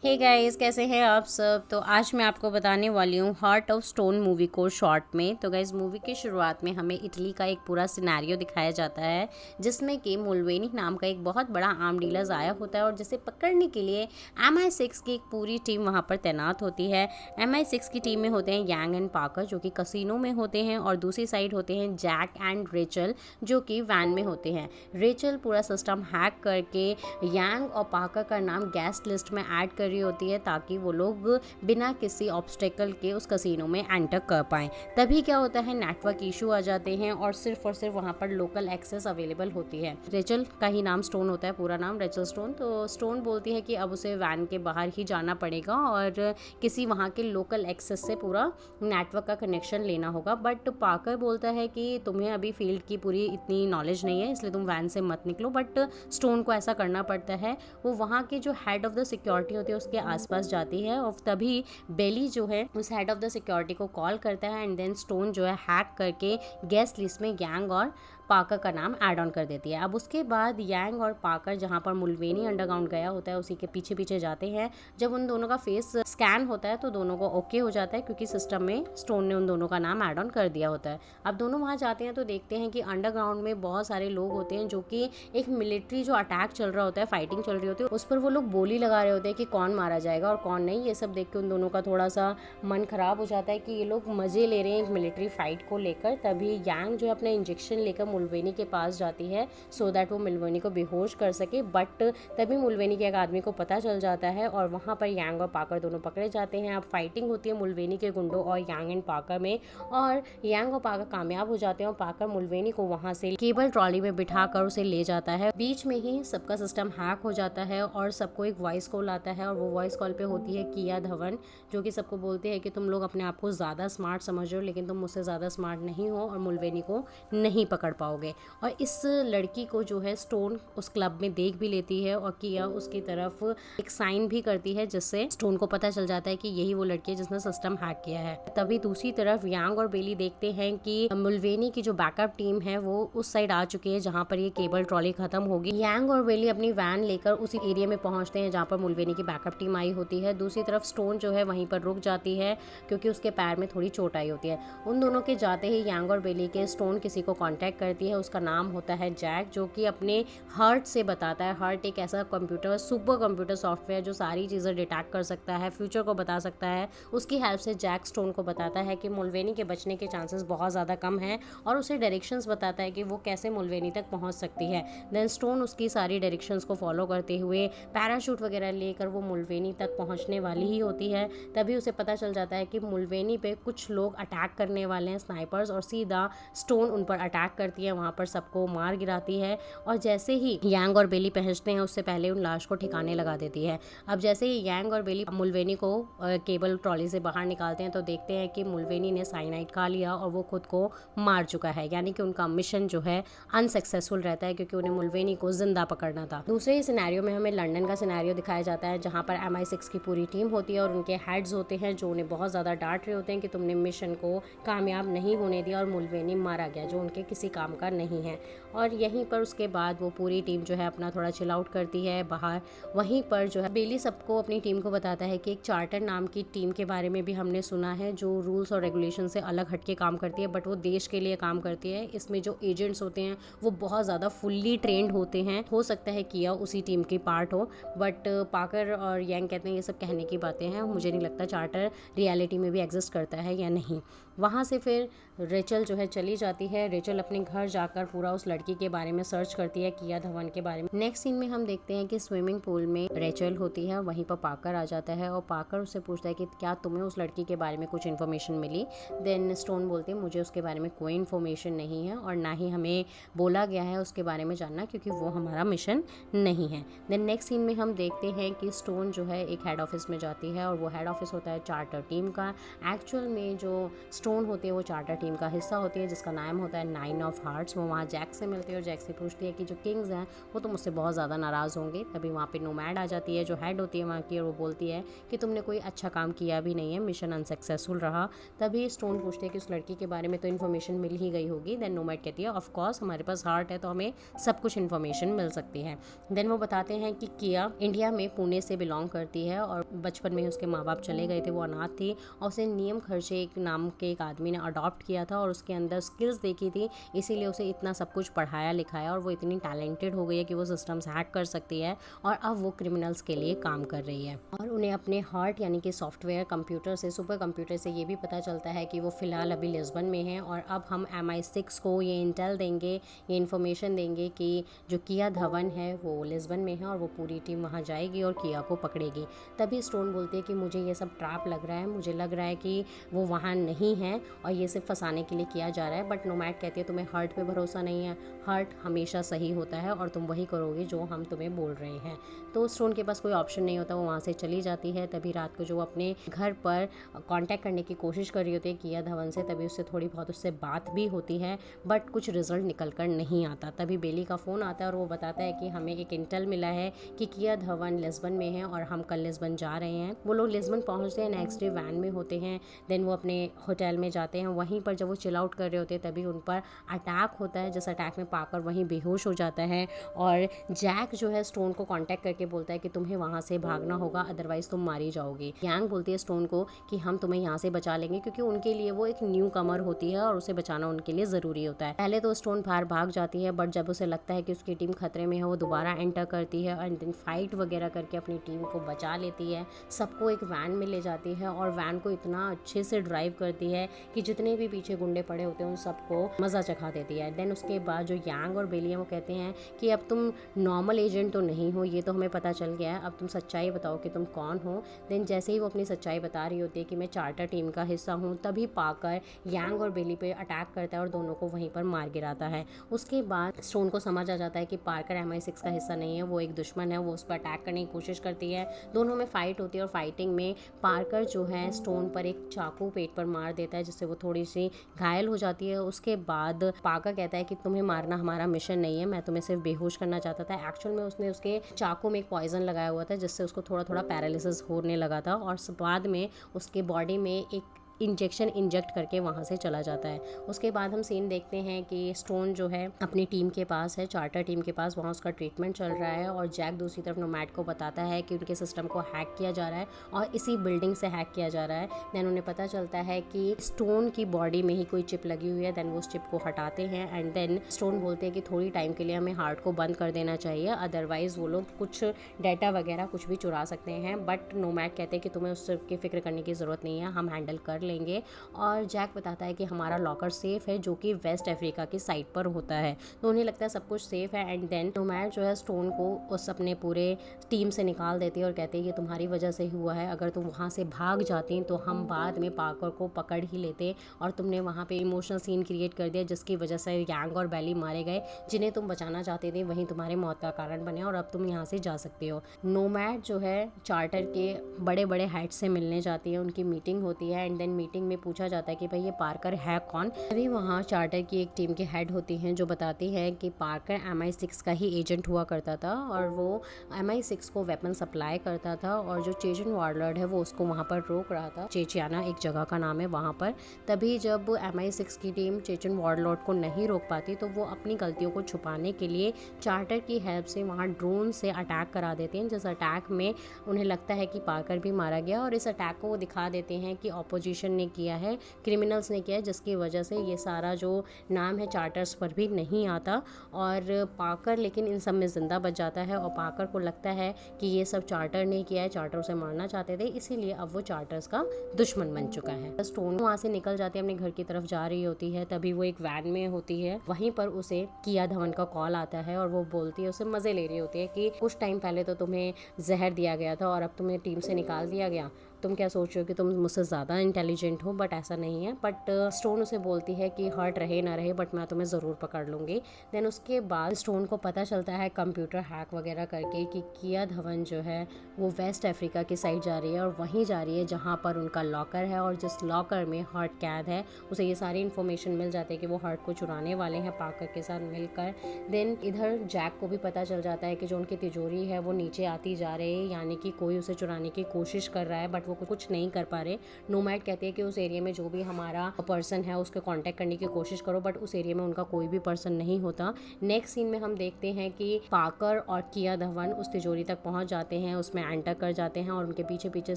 Hey guys, कैसे हैं आप सब। तो आज मैं आपको बताने वाली हूँ हार्ट ऑफ स्टोन मूवी को शॉर्ट में। तो गाइस, मूवी की शुरुआत में हमें इटली का एक पूरा सिनेरियो दिखाया जाता है जिसमें कि मुल्वेनी नाम का एक बहुत बड़ा आर्म डीलर आया होता है और जिसे पकड़ने के लिए MI6 की एक पूरी टीम वहाँ पर तैनात होती है। MI6 की टीम में होते हैं यांग एंड पाकर जो कि कसिनो में होते हैं, और दूसरी साइड होते हैं जैक एंड रेचल जो कि वैन में होते हैं। रेचल पूरा सिस्टम हैक करके यांग और पाकर का नाम गेस्ट लिस्ट में ऐड कर रही होती है ताकि वो लोग बिना किसी ऑब्स्टेकल के उस कसिनो में एंटर कर पाएं। तभी क्या होता है, नेटवर्क इशू आ जाते हैं और सिर्फ वहाँ पर लोकल एक्सेस अवेलेबल होती है। रेचल का ही नाम स्टोन होता है, पूरा नाम रेचल स्टोन। तो स्टोन बोलती है कि अब उसे वैन के बाहर ही जाना पड़ेगा और किसी वहाँ के लोकल एक्सेस से पूरा नेटवर्क का कनेक्शन लेना होगा। बट पाकर बोलता है कि तुम्हें अभी फील्ड की पूरी इतनी नॉलेज नहीं है, इसलिए तुम वैन से मत निकलो। बट स्टोन को ऐसा करना पड़ता है। वो वहाँ के जो हेड ऑफ द सिक्योरिटी होती है उसके आसपास जाती है और तभी बेली जो है उस हेड ऑफ द सिक्योरिटी को कॉल करता है एंड देन स्टोन जो है हैक करके गेस्ट लिस्ट में यांग और पाकर का नाम ऐड ऑन कर देती है। अब उसके बाद यांग और पाकर जहाँ पर मुल्वेनी अंडरग्राउंड गया होता है उसी के पीछे पीछे जाते हैं। जब उन दोनों का फेस स्कैन होता है तो दोनों को ओके हो जाता है क्योंकि सिस्टम में स्टोन ने उन दोनों का नाम ऐड ऑन कर दिया होता है। अब दोनों वहाँ जाते हैं तो देखते हैं कि अंडरग्राउंड में बहुत सारे लोग होते हैं जो कि एक मिलिट्री जो अटैक चल रहा होता है, फाइटिंग चल रही होती है, उस पर वो लोग बोली लगा रहे होते हैं कि कौन मारा जाएगा और कौन नहीं। ये सब देख के उन दोनों का थोड़ा सा मन खराब हो जाता है कि ये लोग मजे ले रहे हैं एक मिलिट्री फाइट को लेकर। तभी यांग जो है अपना इंजेक्शन लेकर मुल्वेनी के पास जाती है सो दैट वो मुल्वेनी को बेहोश कर सके। बट तभी मुल्वेनी के एक आदमी को पता चल जाता है और वहाँ पर यांग और पाकर दोनों पकड़े जाते हैं। अब फाइटिंग होती है मुल्वेनी के गुंडों और यांग एंड पाकर में, और यांग और पाकर कामयाब हो जाते हैं और पाकर मुल्वेनी को वहाँ से केबल ट्रॉली में बिठा कर उसे ले जाता है। बीच में ही सबका सिस्टम हैक हो जाता है और सबको एक वॉइस कॉल आता है और वो वॉइस कॉल पे होती है किया धवन, जो कि सबको बोलते हैं कि तुम लोग अपने आप को ज़्यादा स्मार्ट समझ रहे हो लेकिन तुम मुझसे ज़्यादा स्मार्ट नहीं हो और मुल्वेनी को नहीं पकड़ पाओगे। और इस लड़की को जो है स्टोन उस क्लब में देख भी लेती है और किया उसकी तरफ एक साइन भी करती है जिससे स्टोन को पता चल जाता है कि यही वो लड़की है जिसने सिस्टम हैक किया है। तभी दूसरी तरफ यांग और बेली देखते हैं कि मुल्वेनी की जो बैकअप टीम है वो उस साइड आ चुकी है जहाँ पर ये केबल ट्रॉली खत्म होगी। यांग और बेली अपनी वैन लेकर उसी एरिया में पहुंचते हैं जहाँ पर मुल्वेनी की बैकअप टीम आई होती है। दूसरी तरफ स्टोन जो है वहीं पर रुक जाती है क्योंकि उसके पैर में थोड़ी चोट आई होती है। उन दोनों के जाते ही यांग और बेली के स्टोन किसी को कांटेक्ट करती है, उसका नाम होता है जैक, जो कि अपने हार्ट से बताता है। हार्ट एक ऐसा कंप्यूटर, सुपर कंप्यूटर सॉफ्टवेयर जो सारी चीज़ें डिटेक्ट कर सकता है, फ्यूचर को बता सकता है। उसकी हेल्प से जैक स्टोन को बताता है कि मुल्वेनी के बचने के चांसेस बहुत ज़्यादा कम हैं और उसे डायरेक्शंस बताता है कि वो कैसे मुल्वेनी तक पहुंच सकती है। देन स्टोन उसकी सारी डायरेक्शंस को फॉलो करते हुए पैराशूट वगैरह लेकर वो मुल्वेनी तक पहुंचने वाली ही होती है। तभी उसे पता चल जाता है कि मुल्वेनी पे कुछ लोग अटैक करने वाले हैं, स्नाइपर्स, और सीधा स्टोन उन पर अटैक करती है, वहाँ पर सबको मार गिराती है। और जैसे ही यांग और बेली पहुंचते हैं उससे पहले उन लाश को ठिकाने लगा देती है। अब जैसे ही यांग और बेली मुल्वेनी को केबल ट्रॉली से बाहर निकालते हैं तो देखते हैं कि मुल्वेनी ने साइनाइड खा लिया और वो खुद को मार चुका है, यानी कि उनका मिशन जो है अनसक्सेसफुल रहता है क्योंकि उन्हें मुल्वेनी को जिंदा पकड़ना था। दूसरे ही सिनेरियो में हमें लंदन का सिनेरियो दिखाया जाता है जहाँ पर MI6 की पूरी टीम होती है और उनके हेड्स होते हैं जो उन्हें बहुत ज़्यादा डांट रहे होते हैं कि तुमने मिशन को कामयाब नहीं होने दिया और मुल्वेनी मारा गया जो उनके किसी काम का नहीं है। और यहीं पर उसके बाद वो पूरी टीम जो है अपना थोड़ा चिल आउट करती है बाहर। वहीं पर जो है बेली सबको अपनी टीम को बताता है कि एक चार्टर नाम की टीम के बारे में भी हमने सुना है जो रूल्स और रेगुलेशन से अलग हटके काम करती है, बट वो देश के लिए काम करती है। इसमें जो एजेंट्स होते हैं वो बहुत ज़्यादा फुल्ली ट्रेंड होते हैं। हो सकता है किया उसी टीम की पार्ट हो, बट पाकर और यांग कहते हैं ये सब कहने की बातें हैं, मुझे नहीं लगता चार्टर रियलिटी में भी एग्जिस्ट करता है या नहीं। वहाँ से फिर रेचल जो है चली जाती है। रेचल अपने घर जाकर पूरा उस लड़की के बारे में सर्च करती है, किया धवन के बारे में। नेक्स्ट सीन में हम देखते हैं कि स्विमिंग पूल में रेचल होती है, वहीं पर पाकर आ जाता है और पाकर उससे पूछता है कि क्या तुम्हें उस लड़की के बारे में कुछ इन्फॉर्मेशन मिली। देन स्टोन बोलते हैं मुझे उसके बारे में कोई इन्फॉर्मेशन नहीं है और ना ही हमें बोला गया है उसके बारे में जानना क्योंकि वो हमारा मिशन नहीं है। देन नेक्स्ट सीन में हम देखते हैं कि स्टोन जो है एक हेड ऑफिस में जाती है और वो हेड ऑफिस होता है चार्टर टीम का। एक्चुअल में जो स्टोन होती है वो चार्टर टीम का हिस्सा होती है जिसका नाम होता है 9 ऑफ हार्ट्स। वो वहाँ जैक से मिलती है और जैक से पूछती है कि जो किंग्स हैं वो तो मुझसे बहुत ज़्यादा नाराज़ होंगे। तभी वहाँ पे नोमैड आ जाती है जो हेड होती है वहाँ की, और वो बोलती है कि तुमने कोई अच्छा काम किया भी नहीं है, मिशन अनसक्सेसफुल रहा। तभी स्टोन पूछते हैं कि उस लड़की के बारे में तो इन्फॉर्मेशन मिल ही गई होगी। देन नोमैड कहती है ऑफ कोर्स, हमारे पास हार्ट है तो हमें सब कुछ इन्फॉर्मेशन मिल सकती है। देन वो बताते हैं कि किया इंडिया में पुणे से बिलोंग करती है और बचपन में उसके माँ बाप चले गए थे, वो अनाथ थी और उसे नियम खर्चे एक नाम के एक आदमी ने अडॉप्ट किया था और उसके अंदर स्किल्स देखी थी, इसीलिए उसे इतना सब कुछ पढ़ाया लिखाया और वो इतनी टैलेंटेड हो गई है कि वो सिस्टम्स हैक कर सकती है और अब वो क्रिमिनल्स के लिए काम कर रही है। और उन्हें अपने हार्ट यानी कि सॉफ्टवेयर कंप्यूटर से, सुपर कंप्यूटर से ये भी पता चलता है कि वो फ़िलहाल अभी लिस्बन में है और अब हम MI6 को ये इंटेल देंगे, ये इन्फॉर्मेशन देंगे कि जो किया धवन है वो लिस्बन में है और वो पूरी टीम वहाँ जाएगी और किया को पकड़ेगी। तभी स्टोन बोलती है कि मुझे ये सब ट्रैप लग रहा है, मुझे लग रहा है कि वो वहाँ नहीं है और ये सिर्फ फंसाने के लिए किया जा रहा है। बट नोमैड कहती है तुम्हें हार्ट पे भरोसा नहीं है, हार्ट हमेशा सही होता है और तुम वही करोगे जो हम तुम्हें बोल रहे हैं। तो स्टोन के पास कोई ऑप्शन नहीं होता, वो वहाँ से चली जाती है। तभी रात को जो अपने घर पर कांटेक्ट करने की कोशिश कर रही होती है किया धवन से, तभी उससे थोड़ी बहुत उससे बात भी होती है बट कुछ रिजल्ट निकल कर नहीं आता। तभी बेली का फ़ोन आता है और वो बताता है कि हमें एक इंटेल मिला है कि किया धवन लिस्बन में है और हम कल लिस्बन जा रहे हैं। वो लोग लिस्बन पहुँचते हैं, नेक्स्ट डे वैन में होते हैं। देन वो अपने होटल में जाते हैं, वहीं पर जब वो चिल आउट कर रहे होते हैं तभी उन पर अटैक होता है। जिस अटैक में पाकर वहीं बेहोश हो जाता है और जैक जो है स्टोन को कांटेक्ट करके बोलता है कि तुम्हें वहाँ से भागना होगा, अदरवाइज तुम मारी जाओगी। यांग बोलती है स्टोन को कि हम तुम्हें यहाँ से बचा लेंगे, क्योंकि उनके लिए वो एक न्यू कमर होती है और उसे बचाना उनके लिए ज़रूरी होता है। पहले तो स्टोन बाहर भाग जाती है बट जब उसे लगता है कि उसकी टीम खतरे में है वो दोबारा एंटर करती है एंड देन फाइट वगैरह करके अपनी टीम को बचा लेती है। सबको एक वैन में ले जाती है और वैन को इतना अच्छे से ड्राइव करती है कि जितने भी पीछे गुंडे पड़े होते हैं उन सबको मज़ा चखा देती है। देन उसके बाद जो यांग और बेली हैं वो कहते हैं कि अब तुम नॉर्मल एजेंट तो नहीं हो, ये तो हमें पता चल गया है, अब तुम सच्चाई बताओ कि तुम कौन हो। देन जैसे ही वो अपनी सच्चाई बता रही होती है कि मैं चार्टर टीम का हिस्सा हूँ, तभी पाकर यांग और बेली पे अटैक करता है और दोनों को वहीं पर मार गिराता है। उसके बाद स्टोन को समझ आ जाता है कि पार्कर MI6 का हिस्सा नहीं है, वो एक दुश्मन है, वो उस पर अटैक करने की कोशिश करती है। दोनों में फाइट होती है और फाइटिंग में पार्कर जो है स्टोन पर एक चाकू पेट पर मार देता है जिससे वो थोड़ी सी घायल हो जाती है। उसके बाद पार्कर कहता है कि तुम्हें मारना हमारा मिशन नहीं है, मैं तुम्हें सिर्फ बेहोश करना चाहता था। एक्चुअल में उसने उसके चाकू में एक पॉइजन लगाया हुआ था जिससे उसको थोड़ा थोड़ा पैरालिसिस होने लगा था और बाद में उसके बॉडी में एक इंजेक्शन इंजेक्ट करके वहाँ से चला जाता है। उसके बाद हम सीन देखते हैं कि स्टोन जो है अपनी टीम के पास है, चार्टर टीम के पास, वहाँ उसका ट्रीटमेंट चल रहा है और जैक दूसरी तरफ नोमैड को बताता है कि उनके सिस्टम को हैक किया जा रहा है और इसी बिल्डिंग से हैक किया जा रहा है। देन उन्हें पता चलता है कि स्टोन की बॉडी में ही कोई चिप लगी हुई है। देन वो उस चिप को हटाते हैं एंड देन स्टोन बोलते हैं कि थोड़ी टाइम के लिए हमें हार्ट को बंद कर देना चाहिए, अदरवाइज वो लोग कुछ डाटा वगैरह कुछ भी चुरा सकते हैं। बट नोमैड कहते हैं कि तुम्हें उस की फिक्र करने की ज़रूरत नहीं है, हम हैंडल कर लेंगे। और जैक बताता है कि हमारा लॉकर सेफ है जो कि वेस्ट अफ्रीका की साइड पर होता है, तो उन्हें लगता है सब कुछ सेफ है। एंड देन नोमैड जो है स्टोन को उस अपने पूरे टीम से निकाल देती है और कहते हैं ये तुम्हारी वजह से हुआ है, अगर तुम वहाँ से भाग जाती तो हम बाद में पार्कर को पकड़ ही लेते और तुमने वहाँ पे इमोशनल सीन क्रिएट कर दिया जिसकी वजह से यांग और बेली मारे गए, जिन्हें तुम बचाना चाहते थे वहीं तुम्हारे मौत का कारण बने और अब तुम यहाँ से जा सकते हो। नोमैड जो है चार्टर के बड़े बड़े हेड से मिलने जाती है, उनकी मीटिंग होती है एंड देन मीटिंग में पूछा जाता है कि भाई ये पार्कर है कौन। अभी वहाँ चार्टर की एक टीम के हेड होती हैं जो बताती है कि पार्कर MI6 का ही एजेंट हुआ करता था और वो MI6 को वेपन सप्लाई करता था और जो चेचन वॉरलॉर्ड है वो उसको वहाँ पर रोक रहा था। चेचियाना एक जगह का नाम है वहाँ पर। तभी जब MI6 की टीम चेचन वॉरलॉर्ड को नहीं रोक पाती तो वो अपनी गलतियों को छुपाने के लिए चार्टर की हेल्प से वहाँ ड्रोन से अटैक करा देते हैं, जिस अटैक में उन्हें लगता है कि पार्कर भी मारा गया और इस अटैक को वो दिखा देते हैं कि ऑपोजिशन ने किया है, क्रिमिनल्स ने किया है, जिसकी वजह से ये सारा जो नाम है चार्टर्स पर भी नहीं आता और पार्कर लेकिन इन सब में ज़िंदा बच जाता है और पार्कर को लगता है कि ये सब चार्टर ने किया है, चार्टर उसे मारना चाहते थे, इसीलिए अब वो चार्टर्स का दुश्मन बन चुका है। स्टोन वहाँ से निकल जाती है, अपने घर की तरफ जा रही होती है, तभी वो एक वैन में होती है, वहीं पर उसे किया धवन का कॉल आता है और वो बोलती है, उसे मज़े ले रही होती है कि कुछ टाइम पहले तो तुम्हें जहर दिया गया था और अब तुम्हें टीम से निकाल दिया गया तुम क्या सोच रहे हो कि तुम मुझसे ज़्यादा इंटेलिजेंट हो, बट ऐसा नहीं है। बट स्टोन उसे बोलती है कि हर्ट रहे ना रहे बट मैं तुम्हें ज़रूर पकड़ लूँगी। देन उसके बाद स्टोन को पता चलता है कंप्यूटर हैक वगैरह करके कि किया धवन जो है वो वेस्ट अफ्रीका की साइड जा रही है और वहीं जा रही है जहाँ पर उनका लॉकर है, और जिस लॉकर में हर्ट कैद है उसे ये सारी इन्फॉर्मेशन मिल जाती है कि वो हर्ट को चुराने वाले हैं पार्कर के साथ मिलकर। देन इधर जैक को भी पता चल जाता है कि जो उनकी तिजोरी है वो नीचे आती जा रही है, यानी कि कोई उसे चुराने की कोशिश कर रहा है बट वो कुछ नहीं कर पा रहे। नोमैड कहते हैं कि उस एरिया में जो भी हमारा पर्सन है उसको कांटेक्ट करने की कोशिश करो, बट उस एरिया में उनका कोई भी पर्सन नहीं होता। नेक्स्ट सीन में हम देखते हैं कि पार्कर और किया धवन उस तिजोरी तक पहुंच जाते हैं, उसमें एंटर कर जाते हैं और उनके पीछे पीछे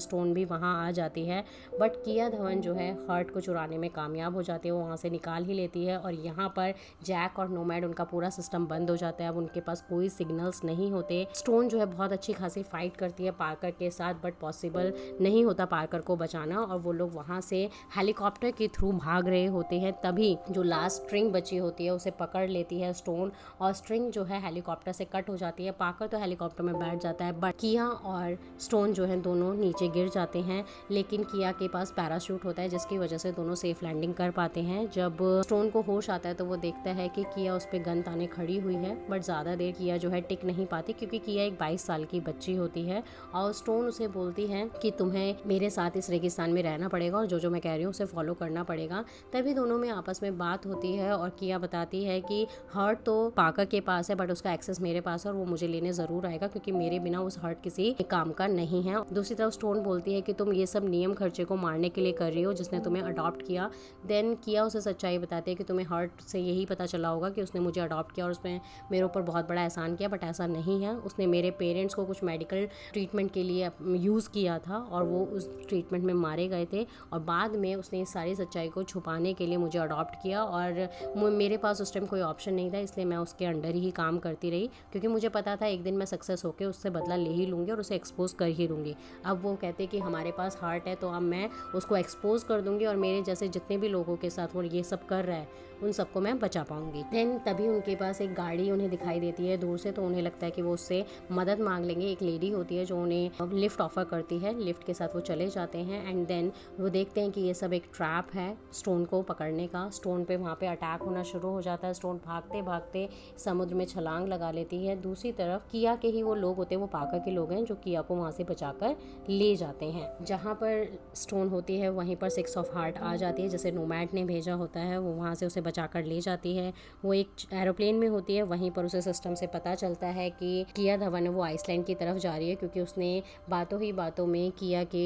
स्टोन भी वहां आ जाती है। बट किया धवन जो है हर्ट को चुराने में कामयाब हो जाती है, वो वहां से निकाल ही लेती है और यहाँ पर जैक और नोमैड उनका पूरा सिस्टम बंद हो जाता है। अब उनके पास कोई सिग्नल्स नहीं होते। स्टोन जो है बहुत अच्छी खासी फाइट करती है पार्कर के साथ, बट पॉसिबल नहीं होता पार्कर को बचाना और वो लोग वहां से हेलीकॉप्टर के थ्रू भाग रहे होते हैं। तभी जो लास्ट स्ट्रिंग बची होती है उसे पकड़ लेती है स्टोन और स्ट्रिंग जो है हेलीकॉप्टर से कट हो जाती है। पार्कर तो हेलीकॉप्टर में बैठ जाता है बट किया और स्टोन जो है दोनों नीचे गिर जाते हैं, लेकिन किया के पास पैराशूट होता है जिसकी वजह से दोनों सेफ लैंडिंग कर पाते हैं। जब स्टोन को होश आता है तो वो देखता है कि किया उस पर गन ताने खड़ी हुई है, बट ज़्यादा देर किया जो है टिक नहीं पाती क्योंकि किया एक 22 साल की बच्ची होती है और स्टोन उसे बोलती है कि तुम्हें मेरे साथ इस रेगिस्तान में रहना पड़ेगा और जो मैं कह रही हूँ उसे फॉलो करना पड़ेगा। तभी दोनों में आपस में बात होती है और किया बताती है कि हर्ट तो पार्कर के पास है बट उसका एक्सेस मेरे पास है और वो मुझे लेने ज़रूर आएगा क्योंकि मेरे बिना उस हर्ट किसी काम का नहीं है। दूसरी तरफ स्टोन बोलती है कि तुम ये सब नियम खर्चे को मारने के लिए कर रही हो जिसने तुम्हें अडॉप्ट किया। देन किया उसे सच्चाई बताती है कि तुम्हें हर्ट से यही पता चला होगा कि उसने मुझे अडॉप्ट किया और उसने मेरे ऊपर बहुत बड़ा एहसान किया, बट ऐसा नहीं है। उसने मेरे पेरेंट्स को कुछ मेडिकल ट्रीटमेंट के लिए यूज़ किया था और वो उस ट्रीटमेंट में मारे गए थे और बाद में उसने इस सारी सच्चाई को छुपाने के लिए मुझे अडॉप्ट किया और मेरे पास उस टाइम कोई ऑप्शन नहीं था, इसलिए मैं उसके अंडर ही काम करती रही क्योंकि मुझे पता था एक दिन मैं सक्सेस होकर उससे बदला ले ही लूँगी और उसे एक्सपोज कर ही दूँगी। अब वो कहते कि हमारे पास हार्ट है तो अब मैं उसको एक्सपोज कर दूँगी और मेरे जैसे जितने भी लोगों के साथ वो ये सब कर रहा है उन सबको मैं बचा पाऊंगी। देन तभी उनके पास एक गाड़ी उन्हें दिखाई देती है दूर से, तो उन्हें लगता है कि वो उससे मदद मांग लेंगे। एक लेडी होती है जो उन्हें लिफ्ट ऑफर करती है, लिफ्ट के साथ वो चले जाते हैं एंड देन वो देखते हैं कि ये सब एक ट्रैप है स्टोन को पकड़ने का। स्टोन पे वहाँ पे अटैक होना शुरू हो जाता है। स्टोन भागते भागते समुद्र में छलांग लगा लेती है। दूसरी तरफ किया के ही वो लोग होते हैं, वो पार्कर के लोग हैं जो किया को वहाँ से बचाकर ले जाते हैं। जहाँ पर स्टोन होती है वहीं पर 6 ऑफ हार्ट आ जाती है, जैसे नोमैड ने भेजा होता है, वो वहाँ से उसे बचाकर ले जाती है। वो एक एरोप्लेन में होती है, वहीं पर उसे सिस्टम से पता चलता है कि किया धवन वो आइसलैंड की तरफ जा रही है क्योंकि उसने बातों ही बातों में किया के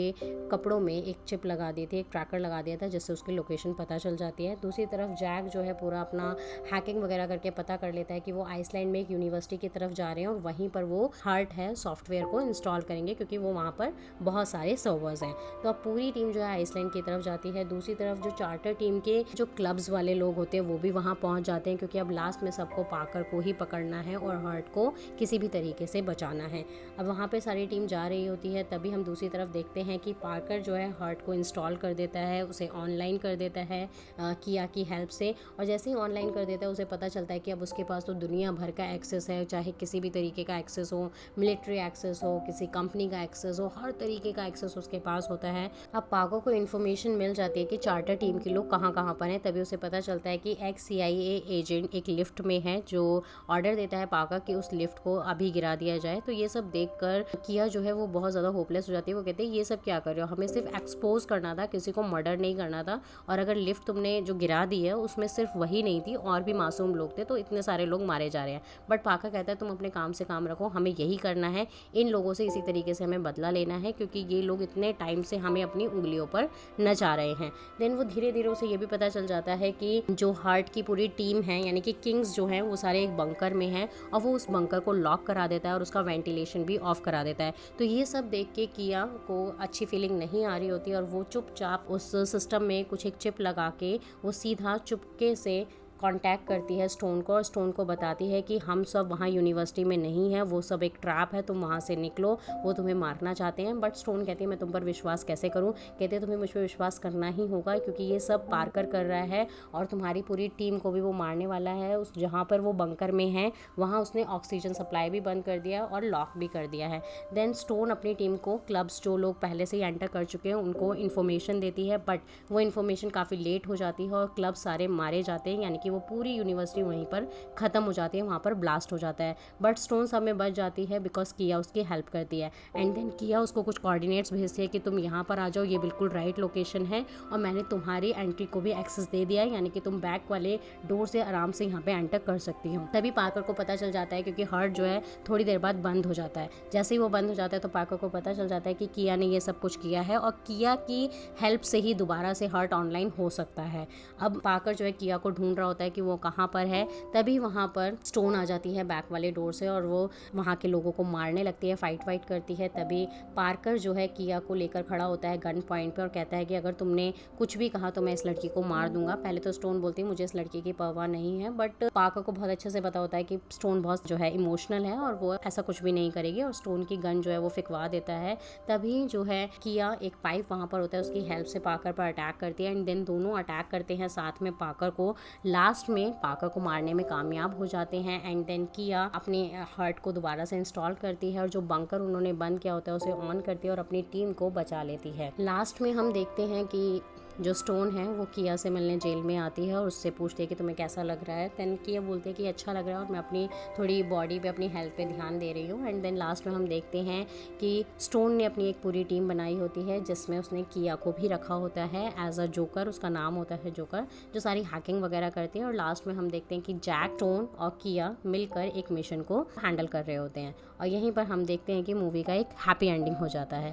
कपड़ों में एक चिप लगा दी थी, एक ट्रैकर लगा दिया था जिससे उसकी लोकेशन पता चल जाती है। दूसरी तरफ जैक जो है पूरा अपना हैकिंग वगैरह करके पता कर लेता है कि वो आइसलैंड में एक यूनिवर्सिटी की तरफ जा रहे हैं और वहीं पर वो हार्ट है सॉफ्टवेयर को इंस्टॉल करेंगे क्योंकि वो वहाँ पर बहुत सारे सर्वर्स हैं। तो अब पूरी टीम जो है आइसलैंड की तरफ जाती है। दूसरी तरफ जो चार्टर टीम के जो क्लब्स वाले लोग होते हैं वो भी वहाँ पहुँच जाते हैं क्योंकि अब लास्ट में सबको पार्कर को ही पकड़ना है और हार्ट को किसी भी तरीके से बचाना है। अब वहाँ पे सारी टीम जा रही होती है, तभी हम दूसरी तरफ देखते हैं कि पार्कर जो है हार्ट को इंस्टॉल कर देता है, उसे ऑनलाइन कर देता है किया की हेल्प से। और जैसे ही ऑनलाइन कर देता है उसे पता चलता है कि अब उसके पास तो दुनिया भर का एक्सेस है, चाहे किसी भी तरीके का एक्सेस हो, मिलिट्री एक्सेस हो, किसी कंपनी का एक्सेस हो, हर तरीके का एक्सेस उसके पास होता है। अब पार्कर को इन्फॉर्मेशन मिल जाती है कि चार्टर टीम के लोग कहाँ कहाँ पर हैं, तभी उसे पता चलता है कि एक्स CIA एजेंट एक लिफ्ट में है जो ऑर्डर देता है पार्कर कि उस लिफ्ट को अभी गिरा दिया जाए। तो ये सब देखकर किया जो है वो बहुत ज़्यादा होपलेस हो जाती है। वो कहते हैं ये सब क्या कर रहे हो, हमें सिर्फ एक्सपोज करना था, किसी को मर्डर नहीं करना था, और अगर लिफ्ट तुमने जो गिरा दी है उसमें सिर्फ वही नहीं थी और भी मासूम लोग थे, तो इतने सारे लोग मारे जा रहे हैं। बट पार्कर कहता है तुम अपने काम से काम रखो, हमें यही करना है, इन लोगों से इसी तरीके से हमें बदला लेना है क्योंकि ये लोग इतने टाइम से हमें अपनी उंगलियों पर नचा रहे हैं। देन वो धीरे धीरे उसे ये भी पता चल जाता है कि जो हार्ट की पूरी टीम है यानी कि किंग्स जो हैं वो सारे एक बंकर में हैं और वो उस बंकर को लॉक करा देता है और उसका वेंटिलेशन भी ऑफ करा देता है। तो ये सब देख के किया को अच्छी फीलिंग नहीं आ रही होती और वो चुपचाप उस सिस्टम में कुछ एक चिप लगा के वो सीधा चुपके से कांटेक्ट करती है स्टोन को और स्टोन को बताती है कि हम सब वहाँ यूनिवर्सिटी में नहीं है, वो सब एक ट्रैप है, तुम वहाँ से निकलो, वो तुम्हें मारना चाहते हैं। बट स्टोन कहती है मैं तुम पर विश्वास कैसे करूँ, कहते हैं तुम्हें मुझ पर विश्वास करना ही होगा क्योंकि ये सब पार्कर कर रहा है और तुम्हारी पूरी टीम को भी वो मारने वाला है। उस जहाँ पर वो बंकर में है वहाँ उसने ऑक्सीजन सप्लाई भी बंद कर दिया और लॉक भी कर दिया है। देन स्टोन अपनी टीम को क्लब्स जो लोग पहले से ही एंटर कर चुके हैं उनको इन्फॉर्मेशन देती है, बट वो इन्फॉर्मेशन काफ़ी लेट हो जाती है और क्लब सारे मारे जाते हैं, यानी कि वो पूरी यूनिवर्सिटी वहीं पर ख़त्म हो जाती है, वहाँ पर ब्लास्ट हो जाता है। बट स्टोन सब में बच जाती है बिकॉज किया उसकी हेल्प करती है। एंड देन किया उसको कुछ कोऑर्डिनेट्स भेजती है कि तुम यहाँ पर आ जाओ, ये बिल्कुल राइट लोकेशन है और मैंने तुम्हारी एंट्री को भी एक्सेस दे दिया है, यानी कि तुम बैक वाले डोर से आराम से यहाँ पे एंटर कर सकती हो। तभी पार्कर को पता चल जाता है क्योंकि हर्ट जो है थोड़ी देर बाद बंद हो जाता है। जैसे ही वो बंद हो जाता है तो पार्कर को पता चल जाता है कि किया ने ये सब कुछ किया है और किया की हेल्प से ही दोबारा से हर्ट ऑनलाइन हो सकता है। अब पार्कर जो है किया को ढूंढ रहा होता है कि वो कहाँ पर है, तभी वहाँ पर स्टोन आ जाती है बैक वाले डोर से और वो वहाँ के लोगों को मारने लगती है, फाइट वाइट करती है। तभी पार्कर जो है किया को लेकर खड़ा होता है गन पॉइंट पे और कहता है कि अगर तुमने कुछ भी कहा तो मैं इस लड़की को मार दूंगा। पहले तो स्टोन बोलती है मुझे इस लड़की की परवाह नहीं है, बट पार्कर को बहुत अच्छे से पता होता है कि स्टोन बहुत जो है इमोशनल है और वो ऐसा कुछ भी नहीं करेगी और स्टोन की गन जो है वो फिकवा देता है। तभी जो है किया एक पाइप वहाँ पर होता है उसकी हेल्प से पार्कर पर अटैक करती है एंड देन दोनों अटैक करते हैं साथ में पार्कर को। लास्ट में पार्कर को मारने में कामयाब हो जाते हैं एंड देन किया अपने हर्ट को दोबारा से इंस्टॉल करती है और जो बंकर उन्होंने बंद किया होता है उसे ऑन करती है और अपनी टीम को बचा लेती है। लास्ट में हम देखते हैं कि जो स्टोन है वो किया से मिलने जेल में आती है और उससे पूछती है कि तुम्हें कैसा लग रहा है। देन किया बोलती है कि अच्छा लग रहा है और मैं अपनी थोड़ी बॉडी पे अपनी हेल्थ पे ध्यान दे रही हूँ। एंड देन लास्ट में हम देखते हैं कि स्टोन ने अपनी एक पूरी टीम बनाई होती है जिसमें उसने किया को भी रखा होता है एज अ जोकर, उसका नाम होता है जोकर, जो सारी हैकिंग वगैरह करती है। और लास्ट में हम देखते हैं कि जैक, स्टोन और किया मिलकर एक मिशन को हैंडल कर रहे होते हैं और यहीं पर हम देखते हैं कि मूवी का एक हैप्पी एंडिंग हो जाता है।